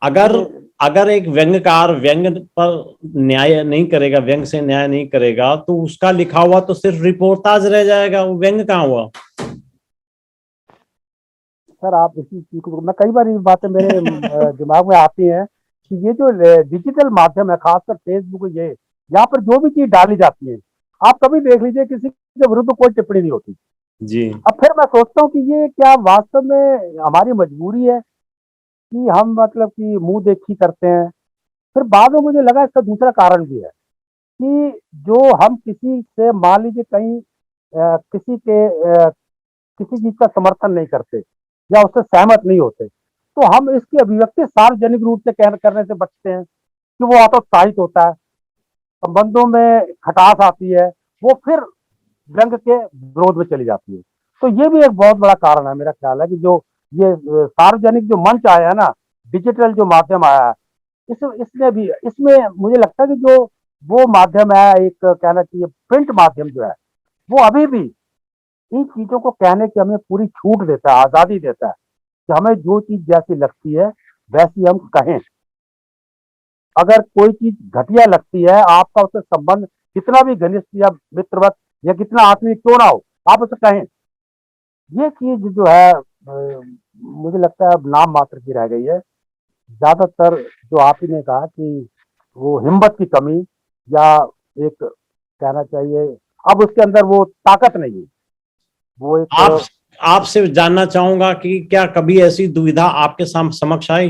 A: अगर
B: ये
A: अगर एक व्यंग्यकार व्यंग पर न्याय नहीं करेगा, व्यंग से न्याय नहीं करेगा, तो उसका लिखा हुआ तो सिर्फ रिपोर्टाज रह जाएगा, वो व्यंग कहाँ हुआ?
B: सर आप इसी चीज को मैं कई बार ये बातें मेरे दिमाग में आती हैं कि ये जो डिजिटल माध्यम है खासकर फेसबुक ये यहाँ पर जो भी चीज डाली जाती है आप कभी देख लीजिए किसी के विरुद्ध कोई टिप्पणी नहीं होती।
A: जी।
B: अब फिर मैं सोचता हूँ कि ये क्या वास्तव में हमारी मजबूरी है कि हम मतलब कि मुंह देखी करते हैं। फिर बाद में मुझे लगा इसका दूसरा कारण भी है कि जो हम किसी से मान लीजिए कहीं किसी के किसी चीज का समर्थन नहीं करते या उससे सहमत नहीं होते तो हम इसकी अभिव्यक्ति सार्वजनिक रूप से करने से बचते हैं कि वो हतोत्साहित होता है, संबंधों में खटास आती है, वो फिर व्यंग के विरोध में चली जाती है। तो ये भी एक बहुत बड़ा कारण है मेरा ख्याल है कि जो ये सार्वजनिक जो मंच आया है ना, डिजिटल जो माध्यम आया है, इसमें भी इसमें मुझे लगता है कि जो वो माध्यम है एक कहना चाहिए प्रिंट माध्यम जो है वो अभी भी इन चीजों को कहने की हमें पूरी छूट देता है, आजादी देता है कि हमें जो चीज जैसी लगती है वैसी हम कहें। अगर कोई चीज घटिया लगती है आपका उससे संबंध कितना भी घनिष्ठ या मित्रवत या कितना आत्मीय क्यों ना हो आप उसे कहें। ये चीज जो है मुझे लगता है अब नाम मात्र की रह गई है। ज्यादातर जो आप ही ने कहा कि वो हिम्मत की कमी या एक कहना चाहिए अब उसके अंदर वो ताकत नहीं है। वो एक
A: आप आपसे जानना चाहूंगा कि क्या कभी ऐसी दुविधा आपके समक्ष आई?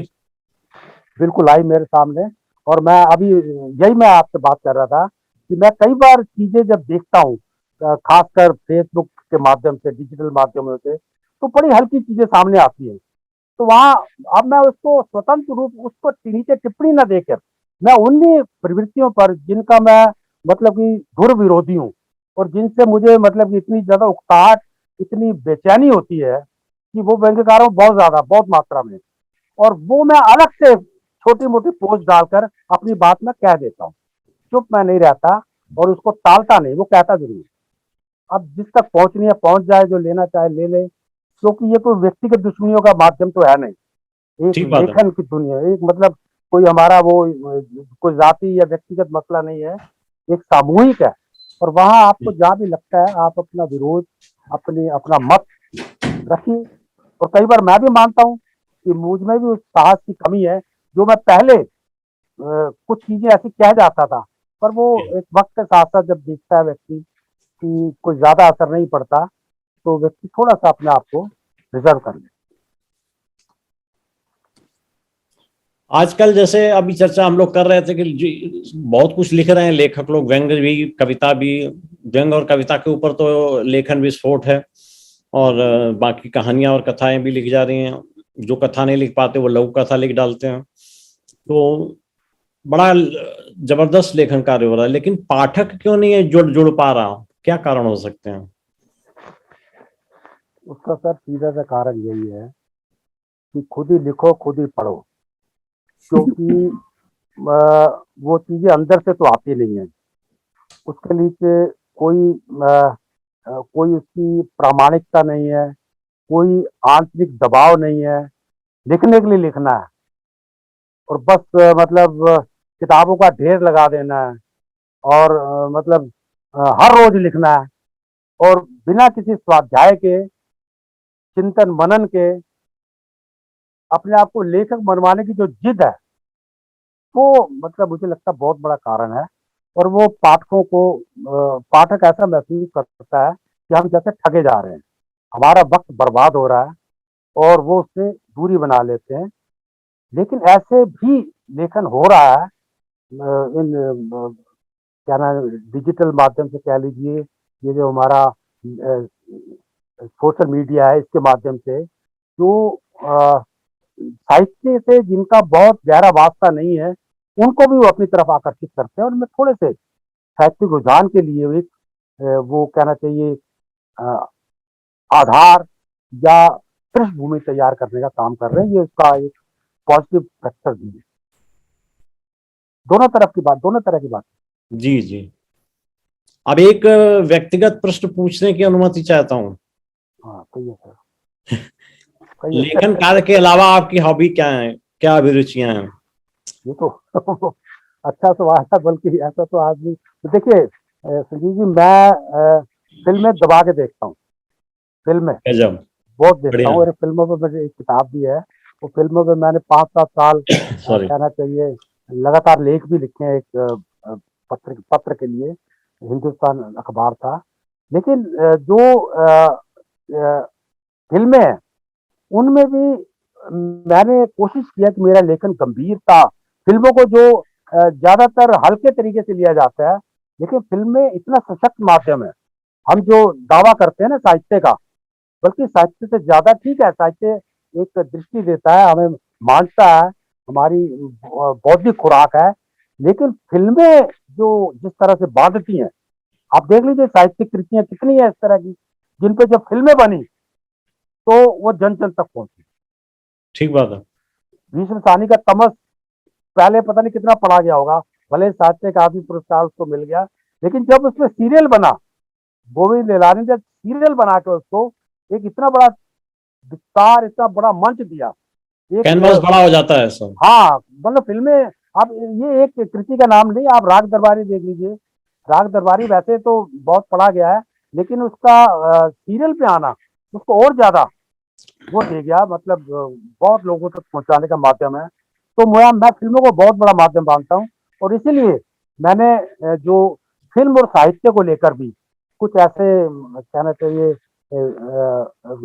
B: बिल्कुल आई मेरे सामने। और मैं अभी यही मैं आपसे बात कर रहा था कि मैं कई बार चीजें जब देखता हूँ खासकर फेसबुक के माध्यम से डिजिटल माध्यमों से तो बड़ी हल्की चीजें सामने आती हैं। तो वहाँ अब मैं उसको स्वतंत्र रूप उसको नीचे टिप्पणी न देकर मैं उन्हीं प्रवृत्तियों पर जिनका मैं मतलब कि धुर विरोधी हूँ और जिनसे मुझे मतलब कि इतनी ज्यादा उकताहट इतनी बेचैनी होती है कि वो व्यंग्यकारों बहुत ज्यादा बहुत मात्रा में और वो मैं अलग से छोटी मोटी पोस्ट डालकर अपनी बात मैं कह देता हूँ। चुप मैं नहीं रहता और उसको टालता नहीं, वो कहता जरूर है। अब जिस तक पहुंचनी है पहुंच जाए, जो लेना चाहे ले ले, क्योंकि ये कोई व्यक्तिगत दुश्मनियों का माध्यम तो है नहीं। एक
A: ठीक बात है।
B: लेखन की दुनिया, एक मतलब कोई हमारा वो कोई जाति या व्यक्तिगत मसला नहीं है, एक सामूहिक है। और वहां आपको जहां भी लगता है आप अपना विरोध अपनी अपना मत रखिए। और कई बार मैं भी मानता हूँ कि मुझ में भी उस साहस की कमी है जो मैं पहले कुछ चीजें ऐसी कह जाता था पर वो एक वक्त के साथ साथ जब देखता है व्यक्ति कि कोई ज्यादा असर नहीं पड़ता तो व्यक्ति थोड़ा सा अपने आप को रिजर्व कर ले।
A: आजकल जैसे अभी चर्चा हम लोग कर रहे थे कि बहुत कुछ लिख रहे हैं लेखक लोग, व्यंग भी कविता भी। व्यंग और कविता के ऊपर तो लेखन विस्फोट है, और बाकी कहानियां और कथाएं भी लिखी जा रही हैं। जो कथा नहीं लिख पाते वो लघु कथा लिख डालते हैं। तो बड़ा जबरदस्त लेखन कार्य हो रहा है, लेकिन पाठक क्यों नहीं है जुड़ जुड़ पा रहा? क्या कारण हो सकते हैं?
B: उसका सर सीधा सा कारण यही है कि खुद ही लिखो खुद ही पढ़ो। क्योंकि वो चीजें अंदर से तो आती नहीं है, उसके नीचे कोई कोई उसकी प्रामाणिकता नहीं है, कोई आंतरिक दबाव नहीं है। लिखने के लिए लिखना है और बस मतलब किताबों का ढेर लगा देना है और मतलब हर रोज लिखना है और बिना किसी स्वाध्याय के चिंतन मनन के अपने आप को लेखक बनवाने की जो जिद है वो मतलब मुझे लगता है बहुत बड़ा कारण है। और वो पाठकों को पाठक ऐसा महसूस करता है कि हम जैसे ठगे जा रहे हैं, हमारा वक्त बर्बाद हो रहा है और वो उससे दूरी बना लेते हैं। लेकिन ऐसे भी लेखन हो रहा है इन क्या नाम डिजिटल माध्यम से कह लीजिए, ये जो हमारा सोशल मीडिया है इसके माध्यम से जो साहित्य से जिनका बहुत गहरा वास्ता नहीं है उनको भी वो अपनी तरफ आकर्षित करते हैं और मैं थोड़े से साहित्यिक रुझान के लिए एक वो कहना चाहिए अ, आधार या पृष्ठभूमि तैयार करने का काम कर रहे हैं। ये उसका एक पॉजिटिव फैक्टर भी है। दोनों तरफ की बात, दोनों तरह की बात।
A: जी जी। अब एक व्यक्तिगत प्रश्न पूछने की अनुमति चाहता हूँ।
B: हाँ सही है सर, सही है।
A: लेखन कार्य के अलावा आपकी हॉबी क्या है, क्या अभिरुचियां हैं?
B: ये तो अच्छा सवाल है, बल्कि ऐसा तो आदमी तो देखिए संजीव जी, मैं फिल्में दबा के देखता हूँ, फिल्में
A: गजब,
B: बहुत देखता
A: बढ़िया।
B: हूँ, और फिल्मों पे मेरी एक किताब भी है। वो फिल्मों पे मैंने 5-7 साल
A: सॉरी।
B: कहना चाहिए लगातार लेख भी लिखे हैं, एक पत्र पत्र के लिए, हिंदुस्तान अखबार था। लेकिन जो फिल्में हैं उनमें भी मैंने कोशिश किया कि मेरा लेखन गंभीरता, फिल्मों को जो ज्यादातर हल्के तरीके से लिया जाता है, लेकिन फिल्में इतना सशक्त माध्यम है। हम जो दावा करते हैं ना साहित्य का, बल्कि साहित्य से ज्यादा ठीक है, साहित्य एक दृष्टि देता है, हमें मानता है, हमारी बौद्धिक खुराक है। लेकिन फिल्में जो जिस तरह से बांधती हैं, आप देख लीजिए साहित्यिक कृतियां कितनी है इस तरह की, जिन पे जब फिल्में बनी तो वो जन जन तक पहुंची।
A: ठीक बात है।
B: भीष्म सानी का तमस पहले पता नहीं कितना पढ़ा गया होगा, भले साहित्य अकादमी पुरस्कार उसको मिल गया, लेकिन जब उसमें सीरियल बना, गोविंद लेलानी ने जब सीरियल बना के उसको एक इतना बड़ा विस्तार, इतना बड़ा मंच दिया,
A: कैनवास
B: एक
A: बड़ा हो जाता है सब।
B: हाँ मतलब फिल्में, आप ये एक कृति का नाम नहीं, आप राग दरबारी देख लीजिए। राग दरबारी वैसे तो बहुत पढ़ा गया है, लेकिन उसका सीरियल पे आना उसको और ज्यादा वो दे गया, मतलब बहुत लोगों तक पहुंचाने का माध्यम है। तो मैं फिल्मों को बहुत बड़ा माध्यम मानता हूँ, और इसीलिए मैंने जो फिल्म और साहित्य को लेकर भी कुछ ऐसे कहना चाहिए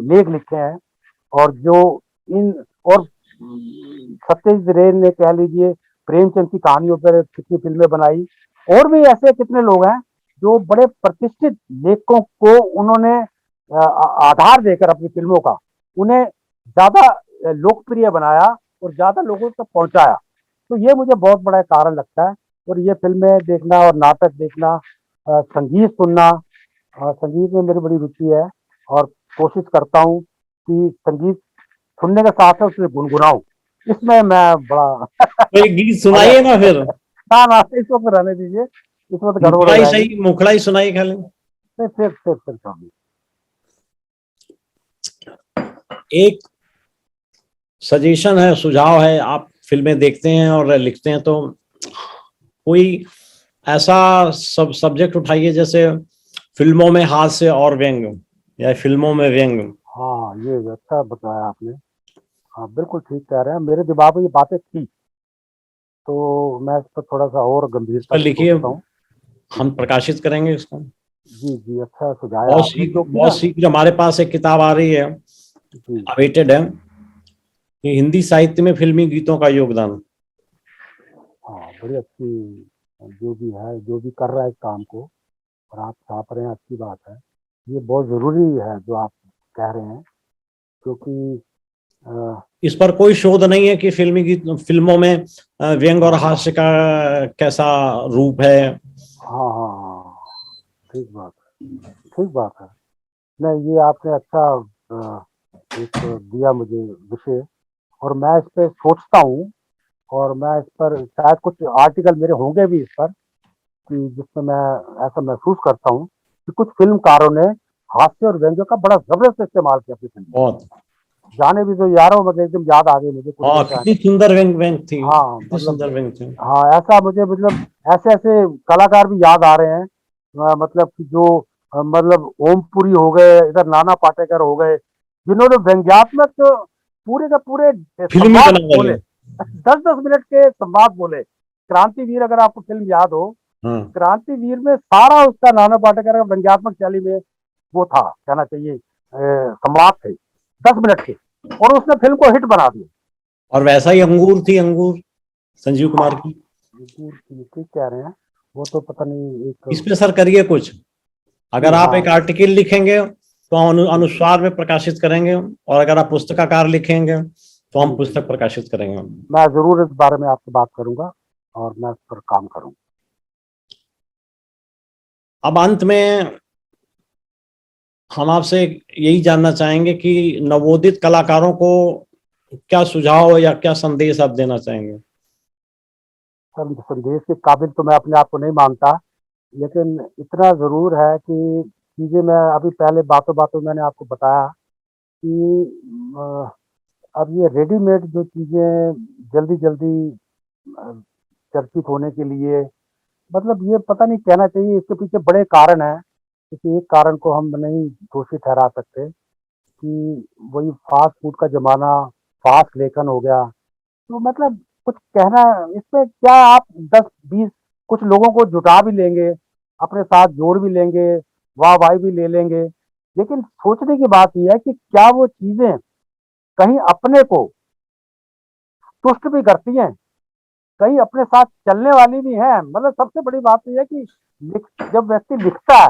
B: लेख लिखे हैं, और जो इन और सत्यजीत रे ने कह लीजिए प्रेमचंद की कहानियों पर कितनी फिल्में बनाई, और भी ऐसे कितने लोग हैं जो बड़े प्रतिष्ठित लेखकों को उन्होंने आधार देकर अपनी फिल्मों का उन्हें ज्यादा लोकप्रिय बनाया और ज्यादा लोगों तक पहुंचाया। तो ये मुझे बहुत बड़ा कारण लगता है। और ये फिल्में देखना और नाटक देखना, संगीत सुनना, संगीत में मेरी बड़ी रुचि है, और कोशिश करता हूँ कि संगीत सुनने के साथ साथ उसे गुनगुनाऊं, इसमें मैं बड़ा
A: तो एक गीत
B: मजा।
A: सुनाइए ना फिर।
B: ना ना, इस वक्त रहने दीजिए, इस वक्त गड़बड़
A: मुखड़ा
B: हो
A: ही
B: जाएगी।
A: सही, मुखड़ा ही सुनाइए खाली।
B: फिर कभी।
A: एक सजेशन है, सुझाव है, आप फिल्में देखते हैं और लिखते हैं, तो कोई ऐसा सब सब्जेक्ट उठाइए जैसे फिल्मों में हास्य और व्यंग, या फिल्मों में व्यंग,
B: हाँ ये अच्छा बताया आपने। हाँ बिल्कुल ठीक कह रहे हैं, मेरे दिमाग में ये बातें थी, तो मैं इस पर थोड़ा सा और
A: इस
B: गंभीरता
A: पर
B: से
A: लिखिए,
B: सोचता हूँ।
A: हम प्रकाशित करेंगे इसको।
B: जी जी, अच्छा सुझाया आपने, जो कि
A: बहुत
B: ना।
A: शीघ्र हमारे पास एक किताब आ रही है,
B: जी
A: अवेटेड है, कि हिंदी साहित्य में फिल्मी गीतों का योगदान।
B: हाँ, बड़ी अच्छी, जो भी है, जो भी कर रहा है इस काम को, और आप छाप रहे हैं, अच्छी बात है। ये बहुत ज़रूरी है जो आप कह रहे हैं, क्योंकि अ,
A: इस पर कोई शोध नहीं है कि फिल्मी गीत फिल्मों में व्यंग और
B: हाँ
A: हास्य का कैसा रूप है।
B: हाँ हाँ हाँ, ठीक बात है, ठीक बात है। नहीं, ये आपने अच्छा एक दिया मुझे विषय, और मैं इस पे सोचता हूँ, और मैं इस पर शायद कुछ आर्टिकल मेरे होंगे भी इस पर, कि जिसमें मैं ऐसा महसूस करता हूँ कि कुछ फिल्मकारों ने हास्य और व्यंग्य का बड़ा जबरदस्त इस्तेमाल किया अपनी फिल्म।
A: बहुत।
B: जाने भी तो यारों, मतलब एकदम याद आ गई मुझे कुछ
A: हाँ,
B: ऐसा है।
A: कितनी सुंदर व्यंग व्यंग थी,
B: हाँ
A: कितनी
B: मतलब,
A: सुंदर व्यंग थी।
B: हाँ ऐसा मुझे, मतलब ऐसे ऐसे कलाकार भी याद आ रहे हैं, मतलब कि जो मतलब ओमपुरी हो गए, इधर नाना पाटेकर हो गए, जिन्होंने व्यंग्यात्मक पूरे का पूरे
A: फिल्मी
B: संवाद
A: बना
B: बोले,
A: वाले।
B: 10-10 मिनट के संवाद बोले। क्रांतिवीर अगर आपको फिल्म याद हो,
A: हाँ।
B: क्रांतिवीर में सारा उसका नाना पाटेकर का व्यंग्यात्मक शैली में वो था, कहना चाहिए संवाद थे 10 मिनट के, और उसने फिल्म को हिट बना दिया।
A: और वैसा ही अंगूर थी, अंगूर, संजीव कुमार
B: हाँ
A: की।
B: बिल्कुल ठीक कह रहे हैं, वो तो पता नहीं एक।
A: इस पे सर करिए कुछ।
B: जी
A: अगर आप
B: हाँ।
A: एक आर्टिकल लिखेंगे तो हम
B: जी
A: अनुस्वार में प्रकाशित करेंगे, और अगर आप पुस्तकाकार लिखेंगे तो हम
B: जी जी,
A: पुस्तक प्रकाशित करेंगे।
B: मैं जरूर इस बारे में आपसे बात करूंगा, और मैं इस पर काम करूंगा।
A: अब अंत में हम आपसे यही जानना चाहेंगे कि नवोदित कलाकारों को क्या सुझाव या क्या संदेश आप देना चाहेंगे?
B: संदेश के काबिल तो मैं अपने आप को नहीं मानता, लेकिन इतना ज़रूर है कि चीज़ें मैं अभी पहले बातों-बातों मैंने आपको बताया कि अब ये रेडीमेड जो चीज़ें जल्दी-जल्दी अ, चर्चित होने के लिए, मतलब ये पता नहीं, कहना चाहिए इसके पीछे बड़े कारण हैं। किसी एक कारण को हम नहीं दोषी ठहरा सकते कि वही फ़ास्ट फूड का ज़माना, फ़ास्ट लेखन हो गया। तो मतलब कुछ कहना इसमें क्या, आप 10-20 कुछ लोगों को जुटा भी लेंगे, अपने साथ जोड़ भी लेंगे, वाह-वाही भी ले लेंगे। लेकिन सोचने की बात ये है कि क्या वो चीज़ें कहीं अपने को तुष्ट भी करती हैं? कहीं अपने साथ चलने वाली भी हैं? मतलब सबसे बड़ी बात तो ये है कि जब व्यक्ति लिखता है,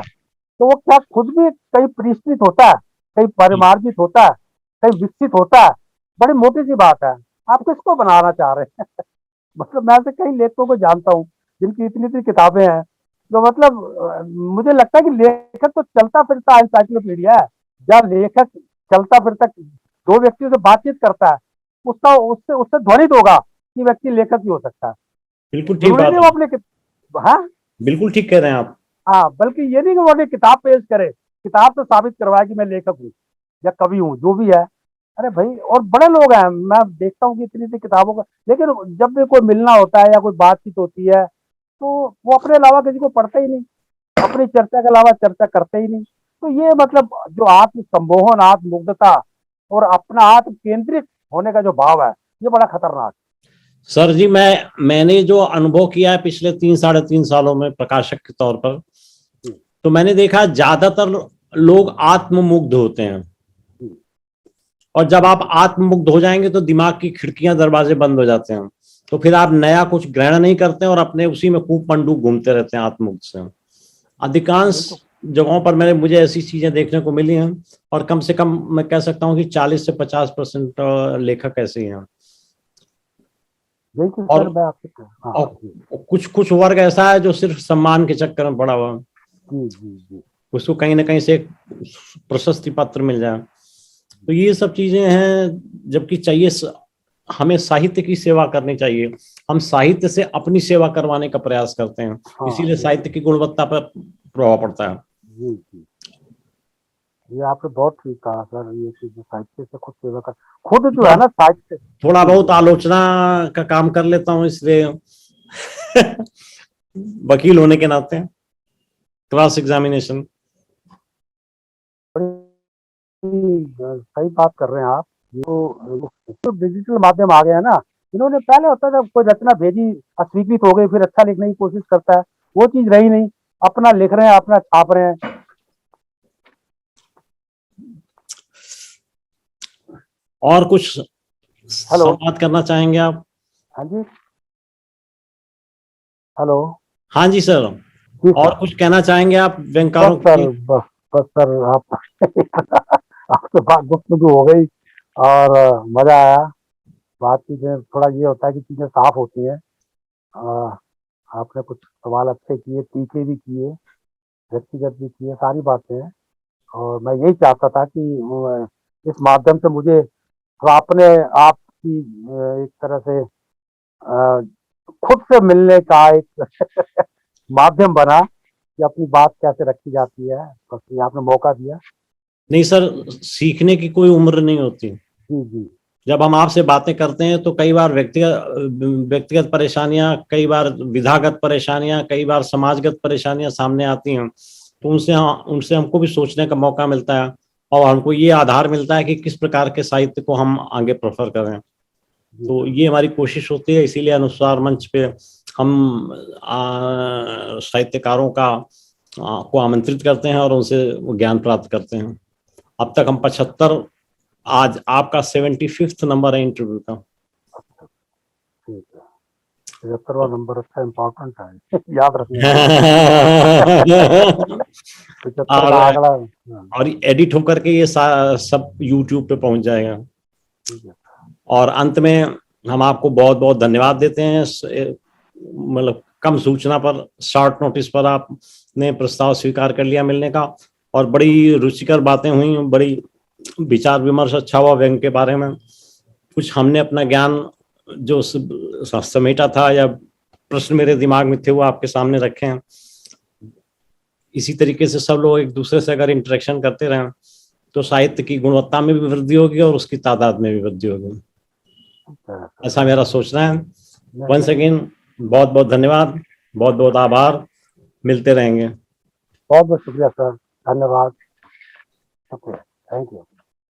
B: तो वो क्या खुद भी कहीं परिष्कृत होता है, कहीं परिमार्जित होता है, कहीं विकसित होता है? बड़ी मोटी सी बात है। आप किसको बनाना चाह रहे हैं? मतलब मैं ऐसे कई लेखकों को जानता हूँ जिनकी इतनी-इतनी किताबें हैं, तो मतलब मुझे लगता है कि लेखक तो चलता-फिरता एनसाइक्लोपीडिया है। जहाँ लेखक चलता-फिरता 2 व्यक्तियों से बातचीत करता है, उसका उससे उससे ध्वनित होगा कि व्यक्ति लेखक ही हो सकता है।
A: बिल्कुल ठीक
B: ज़रूरी
A: बात
B: नहीं वो
A: है।
B: अपने हाँ?
A: बिल्कुल ठीक कह रहे हैं आप।
B: हाँ, बल्कि ये नहीं कि वो अपनी किताब पेश करे, किताब से साबित करवाए कि मैं लेखक हूँ या कवि हूँ, जो भी है। अरे भाई, और बड़े लोग हैं, मैं देखता हूँ कि इतनी-इतनी किताबों का, लेकिन जब भी कोई मिलना होता है या कोई बातचीत होती है, तो वो अपने अलावा किसी को पढ़ते ही नहीं, अपनी चर्चा के अलावा चर्चा करते ही नहीं। तो ये मतलब जो आत्म संमोहन, आत्ममुग्धता और अपना आत्म केंद्रित होने का जो भाव है, ये बड़ा खतरनाक है।
A: सर जी, मैंने जो अनुभव किया है पिछले 3-3.5 सालों में प्रकाशक के तौर पर,
B: जी,
A: तो मैंने देखा ज्यादातर लोग आत्ममुग्ध होते हैं।
B: जी,
A: और जब आप
B: बिल्कुल।
A: आत्ममुग्ध हो जाएंगे तो दिमाग की खिड़कियां दरवाजे बंद हो जाते हैं, तो फिर आप नया कुछ ग्रहण नहीं करते और अपने उसी में खूब पंडुक घूमते रहते हैं आत्ममुग्ध से। अधिकांश
B: यही तो
A: जगहों पर मुझे ऐसी चीजें देखने को मिली हैं। और कम से कम मैं कह सकता हूँ कि 40 से 50% लेखक ऐसे ही हैं।
B: यही चीज़
A: और
B: सर मैं आपसे हाँ,
A: और
B: जी,
A: कुछ कुछ वर्ग ऐसा है जो सिर्फ सम्मान के चक्कर में पड़ा हुआ है।
B: जी, जी, जी।
A: उसको कहीं ना कहीं से एक प्रशस्ति पत्र मिल जाए। तो ये सब चीजें हैं, जबकि चाहिए हमें साहित्य की सेवा करनी चाहिए। हम साहित्य से अपनी सेवा करवाने का प्रयास करते हैं,
B: हाँ,
A: इसीलिए
B: बिल्कुल।
A: साहित्य की गुणवत्ता पर प्रभाव पड़ता है।
B: जी, जी। ये आपने बहुत ठीक कहा सर, ये चीज़ जो साहित्य से खुद सेवा कर, खुद जो
A: थोड़ा
B: है ना साहित्य।
A: थोड़ा
B: जी,
A: बहुत
B: जी।
A: आलोचना का काम कर लेता हूँ, इसलिए वकील होने के नाते क्रॉस एग्जामिनेशन।
B: सही बात कर रहे हैं आप। जो डिजिटल माध्यम आ गया है ना, इन्होंने, पहले होता था कोई रचना भेजी, अस्वीकृत हो गई, फिर अच्छा लिखने की कोशिश करता है, वो चीज़ रही नहीं। अपना लिख रहे हैं, अपना छाप रहे हैं।
A: और कुछ
B: हेलो।
A: संवाद करना चाहेंगे आप?
B: हाँ जी। हेलो।
A: हाँ जी सर।
B: जी
A: और
B: सर।
A: कुछ कहना चाहेंगे आप
B: बस
A: व्यंगकारों के
B: सर,
A: लिए?
B: बस बस सर, आप आपसे बात गुफ्तगू हो गई और मजा आया। बातचीत में थोड़ा ये होता है कि चीजें साफ होती हैं। अ, आपने कुछ सवाल अच्छे किए, तीखे भी किए, व्यक्तिगत भी किए, सारी बातें हैं। और मैं यही चाहता था कि इस माध्यम से मुझे थोड़ा अपने आप की एक तरह से अ, खुद से मिलने का एक माध्यम बना कि अपनी बात कैसे रखी जाती है। बस ये आपने मौका दिया।
A: नहीं सर, सीखने की कोई उम्र नहीं होती।
B: जी, जी।
A: जब हम आपसे बातें करते हैं तो कई बार व्यक्तिगत व्यक्तिगत परेशानियां, कई बार विधागत परेशानियां, कई बार समाजगत परेशानियां सामने आती हैं, तो उनसे हमको भी सोचने का मौका मिलता है। और हमको ये आधार मिलता है कि किस प्रकार के साहित्य को हम आगे प्रेफर करें।
B: जी
A: तो
B: सर।
A: ये हमारी कोशिश होती है, इसीलिए अनुस्वार मंच पे हम साहित्यकारों को आमंत्रित करते हैं और उनसे ज्ञान प्राप्त करते हैं। अब तक हम 75, आज आपका 75वां नंबर है इंटरव्यू का।
B: ठीक है। 75वां नंबर अच्छा इम्पोर्टेंट है। याद रखने वाला।
A: और
B: 75 का आंकड़ा। हाँ,
A: और एडिट होकर के ये सब यूट्यूब पे पहुंच जाएगा।
B: ठीक है।
A: और अंत में हम आपको बहुत बहुत धन्यवाद देते हैं, मतलब कम सूचना पर, शॉर्ट नोटिस पर आपने प्रस्ताव स्वीकार कर लिया मिलने का। और बड़ी रुचिकर बातें हुई, बड़ी विचार विमर्श अच्छा हुआ व्यंग के बारे में। कुछ हमने अपना ज्ञान जो समेटा था या प्रश्न मेरे दिमाग में थे वो आपके सामने रखे हैं। इसी तरीके से सब लोग एक दूसरे से अगर इंटरेक्शन करते रहें तो साहित्य की गुणवत्ता में भी वृद्धि होगी और उसकी तादाद में भी वृद्धि होगी, ऐसा मेरा सोचना है। वंस अगेन बहुत बहुत धन्यवाद, बहुत बहुत आभार, मिलते रहेंगे।
B: बहुत बहुत शुक्रिया सर, धन्यवाद, शुक्रिया, थैंक यू।